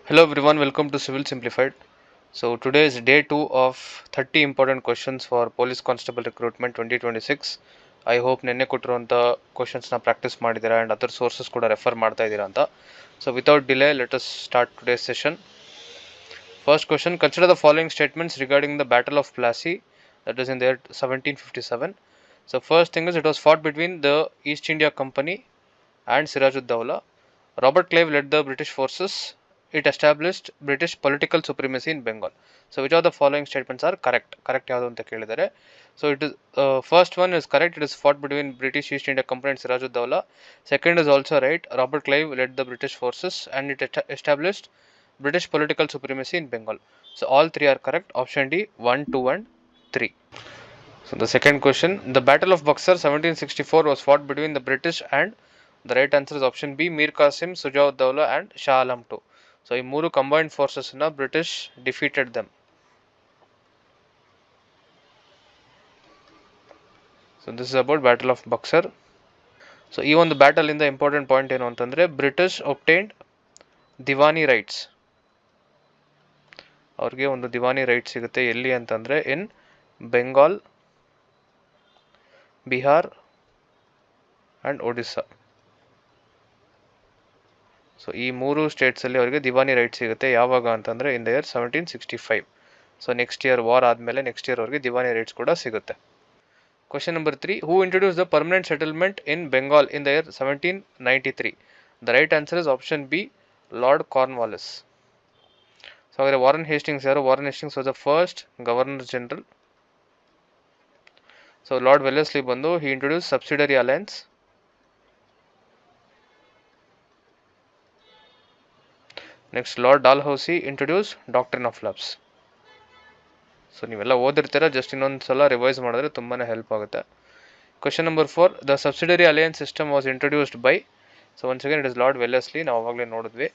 Hello everyone, welcome to Civil Simplified. So today is day 2 of 30 important questions for Police Constable Recruitment 2026. I hope ನೆನ್ನೆ ಕೊಟ್ಟಿರುವಂಥ ಕ್ವಶನ್ಸ್ನ practice ಮಾಡಿದ್ದೀರಾ and other sources ಕೂಡ refer ಮಾಡ್ತಾ ಇದ್ದೀರಾ ಅಂತ. So without delay let us start today's session. First question, consider the following statements regarding the Battle of Plassey, that is in the year 1757. So first thing is it was fought between the East India Company and Sirajud-Dowla. Robert Clive led the British forces. It established British political supremacy in Bengal. So which of the following statements are correct? Correct ಯಾವುದು ಅಂತ ಕೇಳಿದರೆ. So it is first one is correct. It is fought between British East India Company and Sirajud-Dowla. Second is also right. Robert Clive led the British forces and it established British political supremacy in Bengal. So all three are correct. Option D 1, 2 and 3. So the second question, the Battle of Buxar 1764 was fought between the British and the right answer is option B Mir Qasim, Sujauddawla and Shah Alam II. So ಈ ಮೂರು combined forces na British defeated them. So this is about Battle of Buxar. So ಈ ಒಂದು battle ಇಂದ important point ಏನು ಅಂತಂದ್ರೆ British obtained Diwani rights. ಅವ್ರಿಗೆ ಒಂದು Diwani right ಸಿಗುತ್ತೆ ಎಲ್ಲಿ ಅಂತಂದ್ರೆ ಇನ್ ಬೆಂಗಾಲ್, ಬಿಹಾರ್ ಅಂಡ್ ಒಡಿಸ್ಸಾ. ಸೊ ಈ ಮೂರು ಸ್ಟೇಟ್ಸಲ್ಲಿ ಅವರಿಗೆ ದಿವಾನಿ ರೈಟ್ ಸಿಗುತ್ತೆ ಯಾವಾಗ ಅಂತಂದರೆ ಇನ್ the year 1765. So next year war ಆದಮೇಲೆ ನೆಕ್ಸ್ಟ್ ಇಯರ್ ಅವರಿಗೆ ದಿವಾನಿ ರೈಟ್ಸ್ ಕೂಡ ಸಿಗುತ್ತೆ. Question number 3, who introduce the permanent settlement in Bengal in the year 1793? The right answer is option B lord Cornwallis. So ಹಾಗಾದರೆ ವಾರನ್ ಹೇಸ್ಟಿಂಗ್ಸ್ ಯಾರು? Warren Hastings was the first governor general. So lord Wellesley ಬಂದು he introduce subsidiary alliance. Next Lord Dalhousie introduce doctrine of lapse. So ನೀವೆಲ್ಲ ಓದಿರ್ತೀರ, just ಇನ್ನೊಂದು ಸಲ revise ಮಾಡಿದ್ರೆ ತುಂಬಾ help ಆಗುತ್ತೆ. Question number 4, the subsidiary alliance system was introduced by. So once again it is Lord Wellesley, ನಾವು ಆವಾಗಲೇ ನೋಡಿದ್ವಿ.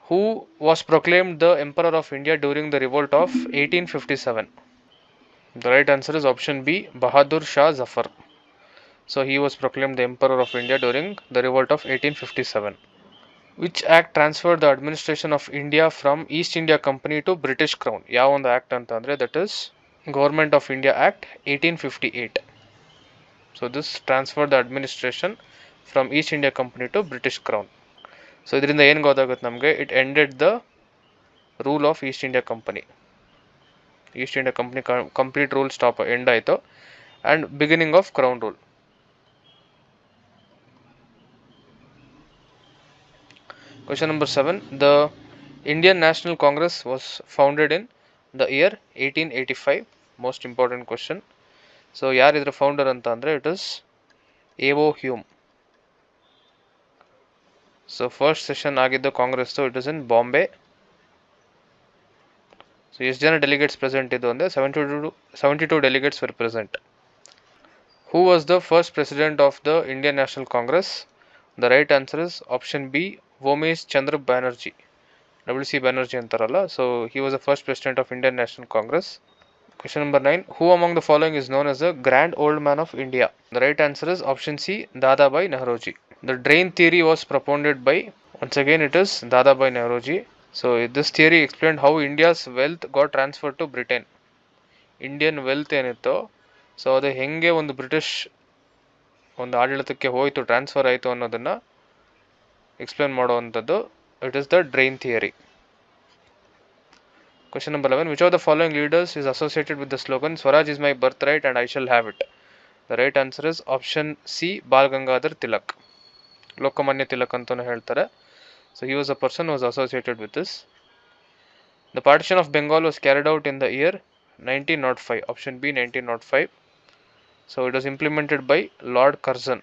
Who was proclaimed the emperor of India during the revolt of 1857? The right answer is option B Bahadur Shah Zafar. So he was proclaimed the emperor of India during the revolt of 1857. Which act transferred the administration of India from East India Company to British Crown? ಯಾವ ಒಂದು act ಅಂತ ಅಂದರೆ that is government of India act 1858. So this transfer the administration from East India company to British crown. So ಇದರಿಂದ ಏನು ಗೊತ್ತಾಗುತ್ತೆ ನಮಗೆ? It ended the rule of East India company. East India company complete rule stop end ಆಯಿತು and beginning of crown rule. Question number 7, the Indian National Congress was founded in the year 1885. Most important question. So ಯಾರು ಇದರ founder ಅಂತ ಅಂದರೆ it is A O. Hume. So first session ಆಗಿದ್ದು ಕಾಂಗ್ರೆಸ್ದು it is in Bombay. So ಎಷ್ಟು ಜನ delegates present ಇದು ಅಂದರೆ 72 delegates were present. Who was the first president of the Indian National Congress? The right answer is option B Womesh Chandra Banerjee. WC Banerjee ಅಂತಾರಲ್ಲ. So he was the first president of Indian National Congress. Question number 9, who among the following is known as the grand old man of India? The right answer is option C Dadabhai Naoroji. The drain theory was propounded by, once again it is Dadabhai Naoroji. So this theory explained how India's wealth got transfer to Britain. Indian wealth ಏನಿತ್ತು so ಅದು ಹೆಂಗೆ ಒಂದು British ಒಂದು ಆಡಳಿತಕ್ಕೆ ಹೋಯಿತು, transfer ಆಯಿತು ಅನ್ನೋದನ್ನು explain ಮಾಡುವಂಥದ್ದು it is the drain theory. Question number 11, which of the following leaders is associated with the slogan Swaraj is my birthright and I shall have it? The right answer is option C Bal Gangadhar Tilak. Lokmanya Tilak ಅಂತಲೂ ಹೇಳ್ತಾರೆ. So he was a person who was associated with this. The partition of Bengal was carried out in the year 1905. Option B 1905. So it was implemented by Lord Curzon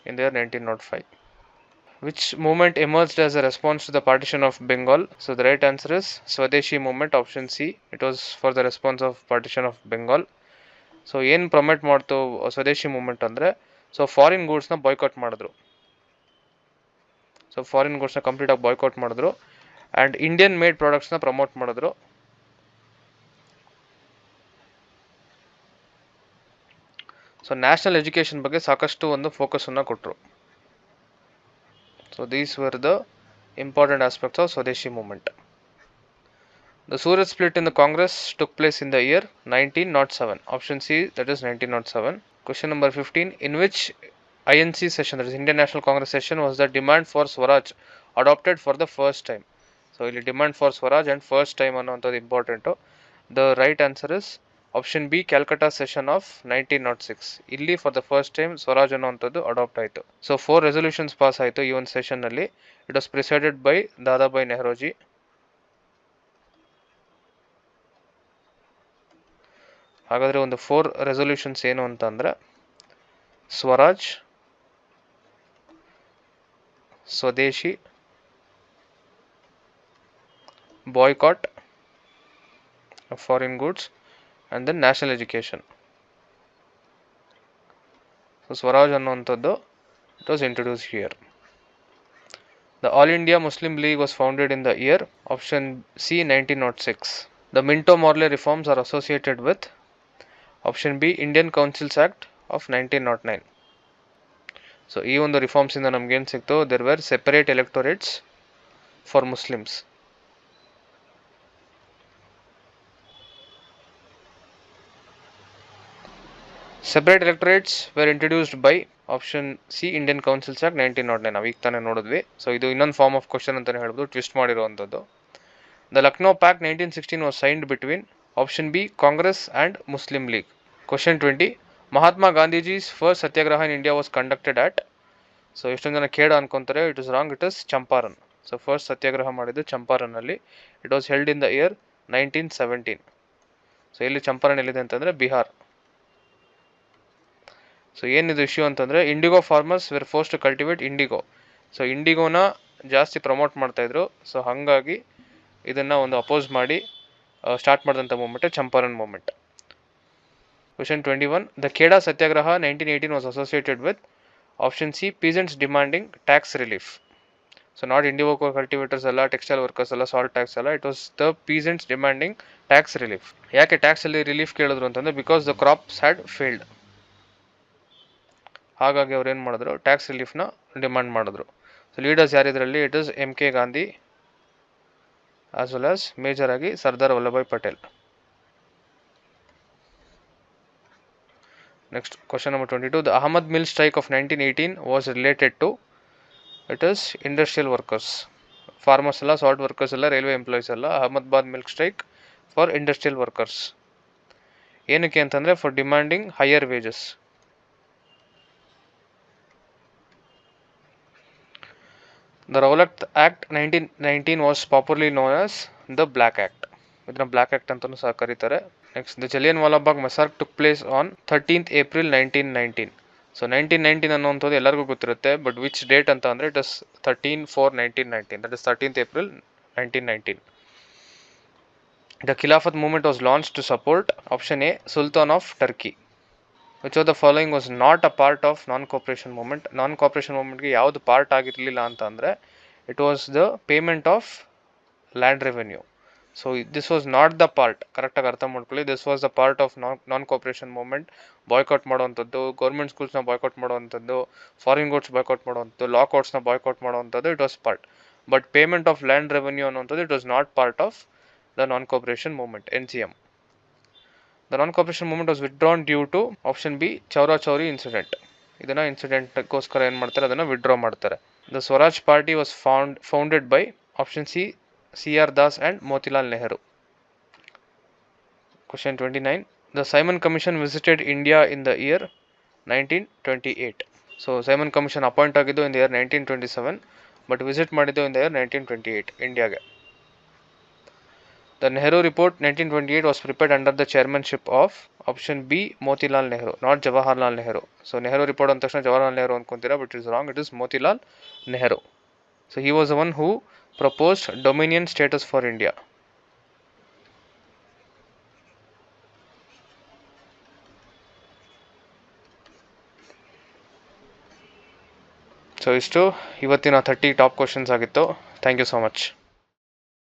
in the year 1905. Which movement emerged as a response to the partition of Bengal? So the right answer is Swadeshi movement, option C. It was for the response of partition of Bengal. So ಏನು promote ಮಾಡ್ತು ಸ್ವದೇಶಿ movement ಅಂದರೆ, so foreign ಗೂಡ್ಸ್ನ boycott ಮಾಡಿದ್ರು. So foreign ಗೂಡ್ಸ್ನ ಕಂಪ್ಲೀಟಾಗಿ boycott ಮಾಡಿದ್ರು and Indian made ಪ್ರಾಡಕ್ಟ್ಸ್ನ promote ಮಾಡಿದ್ರು. So national education ಬಗ್ಗೆ ಸಾಕಷ್ಟು ಒಂದು ಫೋಕಸನ್ನು ಕೊಟ್ಟರು. So these were the Important aspects of Swadeshi movement. The Surat split in the Congress took place in the year 1907. Option C, that is 1907. Question number 15. In which INC session, that is Indian National Congress session, was the demand for Swaraj adopted for the first time? So, ಇಲ್ಲಿ demand for Swaraj and first time ಅನ್ನುವಂಥದ್ದು important. The right answer is option B, Calcutta session of 1906. ಇಲ್ಲಿ for the first time Swaraj ಅನ್ನುವಂಥದ್ದು adapt ಆಯಿತು. So 4 resolutions pass ಆಯಿತು ಈ ಒಂದು session ನಲ್ಲಿ. It was presided by Dadabhai Naoroji. ಹಾಗಾದರೆ ಒಂದು 4 ರೆಸೊಲ್ಯೂಷನ್ಸ್ ಏನು ಅಂತಂದರೆ swaraj, swadeshi, boycott of foreign goods, and then national education. So Swaraj ಅನ್ನುವಂಥದ್ದು it was introduced here. The All India Muslim League was founded in the year option C 1906. The Minto-Morley reforms are associated with option B Indian Councils Act of 1909. So ಈ ಒಂದು reforms ಇಂದ ನಮ್ಗೆ ಏನು ಸಿಕ್ತು? there were separate electorates for Muslims. Separate electorates were introduced by option C Indian Councils Act 1909. ನಾವು ಈಗ ತಾನೇ ನೋಡಿದ್ವಿ. ಸೊ ಇದು ಇನ್ನೊಂದು ಫಾರ್ಮ್ ಆಫ್ ಕ್ವಶನ್ ಅಂತಾನೆ ಹೇಳ್ಬೋದು, ಟ್ವಿಸ್ಟ್ ಮಾಡಿರುವಂಥದ್ದು. The Lucknow Pact 1916 was signed between option B Congress and Muslim League. Question 20. Mahatma Gandhiji's first satyagraha in India was conducted at. So ಎಷ್ಟೊಂದು ಜನ ಖೇಡ ಅನ್ಕೊಂತಾರೆ, it is wrong, it is Champaran. So first satyagraha ಮಾಡಿದ್ದು ಚಂಪಾರನ್ ಅಲ್ಲಿ. It was held in the year 1917. So ಇಲ್ಲಿ ಚಂಪಾರನ್ ಎಲ್ಲಿದೆ ಅಂತಂದ್ರೆ Bihar. So ಏನಿದು issue ಅಂತಂದರೆ indigo farmers were forced to cultivate indigo. So ಇಂಡಿಗೋನ ಜಾಸ್ತಿ ಪ್ರಮೋಟ್ ಮಾಡ್ತಾಯಿದ್ರು. ಸೊ ಹಾಗಾಗಿ ಇದನ್ನು ಒಂದು ಅಪೋಸ್ ಮಾಡಿ ಸ್ಟಾರ್ಟ್ ಮಾಡಿದಂಥ movement Champaran movement. Question 21. The Kheda satyagraha 1918 was associated with option C peasants demanding tax relief. So not indigo cultivators ಅಲ್ಲ, ಟೆಕ್ಸ್ಟೈಲ್ ವರ್ಕರ್ಸ್ ಅಲ್ಲ, ಸಾಲ್ಟ್ ಟ್ಯಾಕ್ಸ್ ಅಲ್ಲ, it was the peasants demanding tax relief. ಯಾಕೆ ಟ್ಯಾಕ್ಸಲ್ಲಿ ರಿಲೀಫ್ ಕೇಳಿದ್ರು ಅಂತಂದರೆ because the crops had failed. ಹಾಗಾಗಿ ಅವ್ರು ಏನು ಮಾಡಿದ್ರು, ಟ್ಯಾಕ್ಸ್ ರಿಲೀಫ್ನ ಡಿಮಾಂಡ್ ಮಾಡಿದ್ರು. ಸೊ ಲೀಡರ್ಸ್ ಯಾರಿದ್ರಲ್ಲಿ, it is MK Gandhi as well as major ಆಗಿ Sardar Vallabhbhai Patel. Next question number 22. The Ahmad mill strike of 1918 was related to, it is industrial workers. Farmers ಅಲ್ಲ, salt workers ಅಲ್ಲ, ರೈಲ್ವೆ ಎಂಪ್ಲಾಯೀಸ್ ಅಲ್ಲ. Ahmedabad milk strike for industrial workers. ಏನಕ್ಕೆ ಅಂತಂದರೆ for demanding higher wages. The Rowlatt Act 1919 was popularly known as the Black Act. ಇದನ್ನ Black Act ಅಂತಲೂ ಸಹ ಕರೀತಾರೆ. Next the Jallianwala Bagh massacre took place on 13th April 1919. So 1919 ಅನ್ನೋಂಥದ್ದು ಎಲ್ಲರಿಗೂ ಗೊತ್ತಿರುತ್ತೆ, ಬಟ್ ವಿಚ್ ಡೇಟ್ ಅಂತ ಅಂದರೆ it is 13/4/1919. That is 13th April 1919. The Khilafat movement was launched to support option A Sultan of Turkey. Which of the following was not a part of non-cooperation movement? Non-cooperation movement ಗೆ ಯಾವುದು part ಆಗಿರಲಿಲ್ಲ ಅಂತ ಅಂದರೆ it was the payment of land revenue. So this was not the part. ಕರೆಕ್ಟಾಗಿ ಅರ್ಥ ಮಾಡ್ಕೊಳ್ಳಿ. This was the part of non-cooperation movement. Boycott ಮಾಡುವಂಥದ್ದು, government ಸ್ಕೂಲ್ಸ್ನ ಬಾಯ್ಕಾಟ್ ಮಾಡುವಂಥದ್ದು, ಫಾರಿನ್ ಗೂಡ್ಸ್ ಬಾಯ್ಕಾಟ್ ಮಾಡುವಂಥದ್ದು, ಲಾ ಕೋರ್ಟ್ಸ್ನ ಬಾಯ್ಕಾಟ್ ಮಾಡುವಂಥದ್ದು, it was part. But payment of land revenue ಅನ್ನುವಂಥದ್ದು it was not part of the non-cooperation movement, NCM. The non-cooperation movement was withdrawn due to option B Chaura Chauri incident. ಇದನ್ನು ಇನ್ಸಿಡೆಂಟ್ಗೋಸ್ಕರ ಏನು ಮಾಡ್ತಾರೆ, ಅದನ್ನು withdraw ಮಾಡ್ತಾರೆ. The Swaraj Party was founded by option C C.R. Das and Motilal Nehru. Question 29. The Simon Commission visited India in the year 1928. So Simon Commission appoint ಆಗಿದ್ದು in the year 1927, but visit ಮಾಡಿದ್ದು in the year 1928 ಇಂಡಿಯಾಗೆ. The Nehru Report 1928 was prepared under the chairmanship of option B Motilal Nehru, not Jawaharlal Nehru. So Nehru Report ಅಂದ ತಕ್ಷಣ Jawaharlal Nehru ಅನ್ಕೊಂತೀರಾ, but it is wrong. It is Motilal Nehru. So he was the one who proposed dominion status for India. So ಇಷ್ಟು ಇವತ್ತಿನ 30 top questions ಆಗಿತ್ತು. Thank you so much.